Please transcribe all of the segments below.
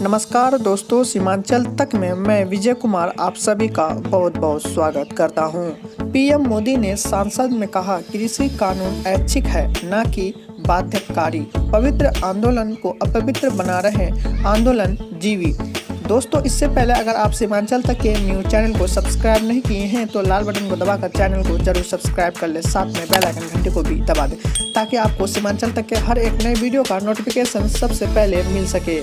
नमस्कार दोस्तों, सीमांचल तक में मैं विजय कुमार आप सभी का बहुत बहुत स्वागत करता हूं। पीएम मोदी ने संसद में कहा, कृषि कानून ऐच्छिक है न कि बाध्यकारी। पवित्र आंदोलन को अपवित्र बना रहे आंदोलन जीवी। दोस्तों, इससे पहले अगर आप सीमांचल तक के न्यूज चैनल को सब्सक्राइब नहीं किए हैं तो लाल बटन को दबाकर चैनल को जरूर सब्सक्राइब कर ले, साथ में बेल आइकन घंटे को भी दबा दें ताकि आपको सीमांचल तक के हर एक नए वीडियो का नोटिफिकेशन सबसे पहले मिल सके।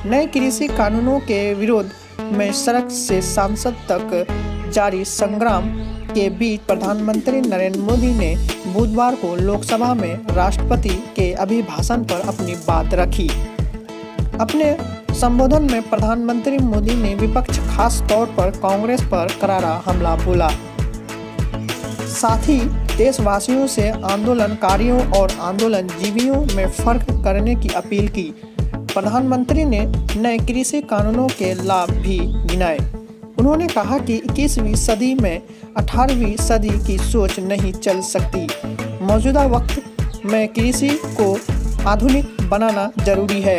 नए कृषि कानूनों के विरोध में सड़क से सांसद तक जारी संग्राम के बीच प्रधानमंत्री नरेंद्र मोदी ने बुधवार को लोकसभा में राष्ट्रपति के अभिभाषण पर अपनी बात रखी। अपने संबोधन में प्रधानमंत्री मोदी ने विपक्ष, खास तौर पर कांग्रेस पर करारा हमला बोला। साथ ही देशवासियों से आंदोलनकारियों और आंदोलनजीवियों में फर्क करने की अपील की। प्रधानमंत्री ने नए कृषि कानूनों के लाभ भी गिनाए। उन्होंने कहा कि 21वीं सदी में 18वीं सदी की सोच नहीं चल सकती। मौजूदा वक्त में कृषि को आधुनिक बनाना जरूरी है।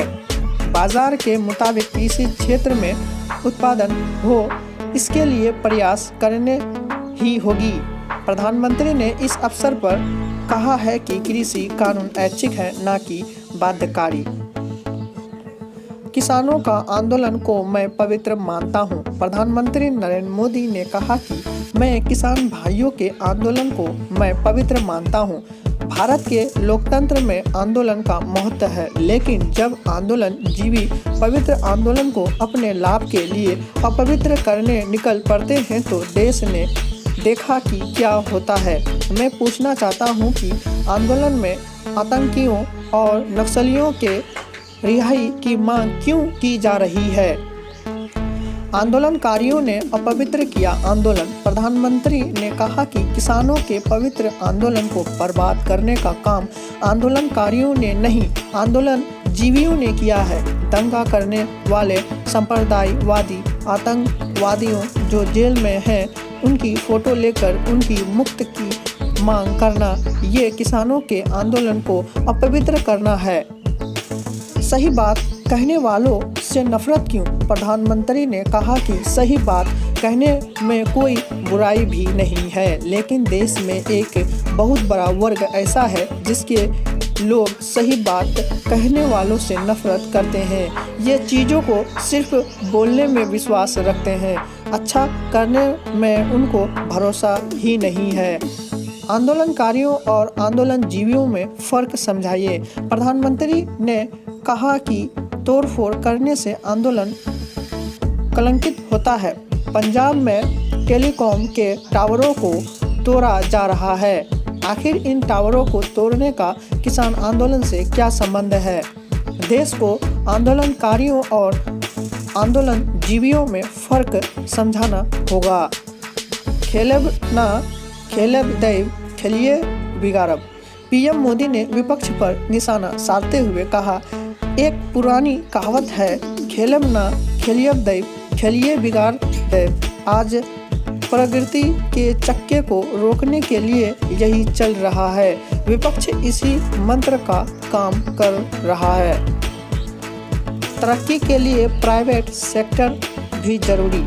बाजार के मुताबिक कृषि क्षेत्र में उत्पादन हो, इसके लिए प्रयास करने ही होगी। प्रधानमंत्री ने इस अवसर पर कहा है कि कृषि कानून ऐच्छिक है, न कि बाध्यकारी। किसानों का आंदोलन को मैं पवित्र मानता हूं। प्रधानमंत्री नरेंद्र मोदी ने कहा कि मैं किसान भाइयों के आंदोलन को मैं पवित्र मानता हूं। भारत के लोकतंत्र में आंदोलन का महत्व है, लेकिन जब आंदोलन जीवी पवित्र आंदोलन को अपने लाभ के लिए अपवित्र करने निकल पड़ते हैं तो देश ने देखा कि क्या होता है। मैं पूछना चाहता हूं कि आंदोलन में आतंकियों और नक्सलियों के रिहाई की मांग क्यों की जा रही है। आंदोलनकारियों ने अपवित्र किया आंदोलन। प्रधानमंत्री ने कहा कि किसानों के पवित्र आंदोलन को बर्बाद करने का काम आंदोलनकारियों ने नहीं, आंदोलन जीवियों ने किया है। दंगा करने वाले संप्रदायवादी आतंकवादियों जो जेल में हैं, उनकी फोटो लेकर उनकी मुक्ति की मांग करना, ये किसानों के आंदोलन को अपवित्र करना है। सही बात कहने वालों से नफरत क्यों? प्रधानमंत्री ने कहा कि सही बात कहने में कोई बुराई भी नहीं है, लेकिन देश में एक बहुत बड़ा वर्ग ऐसा है जिसके लोग सही बात कहने वालों से नफरत करते हैं। ये चीज़ों को सिर्फ बोलने में विश्वास रखते हैं, अच्छा करने में उनको भरोसा ही नहीं है। आंदोलनकारियों और आंदोलनजीवियों में फर्क समझाइए। प्रधानमंत्री ने कहा कि तोड़फोड़ करने से आंदोलन कलंकित होता है। पंजाब में टेलीकॉम के टावरों को तोड़ा जा रहा है। आखिर इन टावरों को तोड़ने का किसान आंदोलन से क्या संबंध है? देश को आंदोलनकारियों और आंदोलनजीवियों में फर्क समझाना होगा। खेलब ना खेलब दैव खेलिए बिगाड़ब। पीएम मोदी ने विपक्ष पर निशाना साधते हुए कहा, एक पुरानी कहावत है, खेलब ना खेलिए दैव खेलिए बिगाड़ दैव। आज प्रकृति के चक्के को रोकने के लिए यही चल रहा है। विपक्ष इसी मंत्र का काम कर रहा है। तरक्की के लिए प्राइवेट सेक्टर भी जरूरी।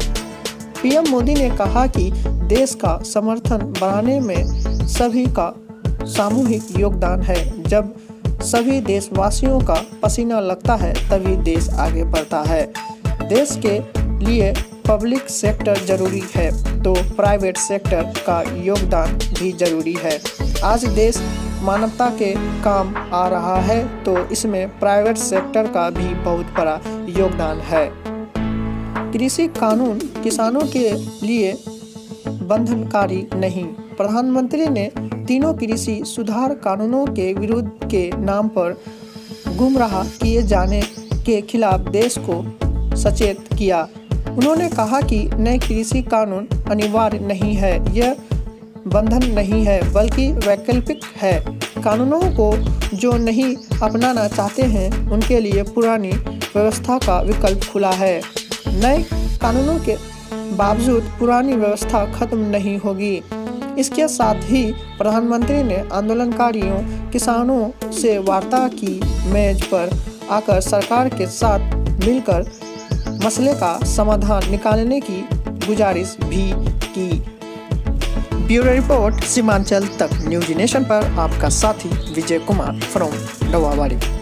पीएम मोदी ने कहा कि देश का समर्थन बढ़ाने में सभी का सामूहिक योगदान है। जब सभी देशवासियों का पसीना लगता है तभी देश आगे बढ़ता है। देश के लिए पब्लिक सेक्टर जरूरी है तो प्राइवेट सेक्टर का योगदान भी जरूरी है। आज देश मानवता के काम आ रहा है तो इसमें प्राइवेट सेक्टर का भी बहुत बड़ा योगदान है। कृषि कानून किसानों के लिए बंधनकारी नहीं। प्रधानमंत्री ने तीनों कृषि सुधार कानूनों के विरोध के नाम पर गुमराह किए जाने के खिलाफ देश को सचेत किया। उन्होंने कहा कि नए कृषि कानून अनिवार्य नहीं है, यह बंधन नहीं है बल्कि वैकल्पिक है। कानूनों को जो नहीं अपनाना चाहते हैं उनके लिए पुरानी व्यवस्था का विकल्प खुला है। नए कानूनों के बावजूद पुरानी व्यवस्था खत्म नहीं होगी। इसके साथ ही प्रधानमंत्री ने आंदोलनकारियों, किसानों से वार्ता की मेज पर आकर सरकार के साथ मिलकर मसले का समाधान निकालने की गुजारिश भी की। ब्यूरो रिपोर्ट सीमांचल तक न्यूज नेशन पर आपका साथी विजय कुमार फ्रॉम डवावाड़ी।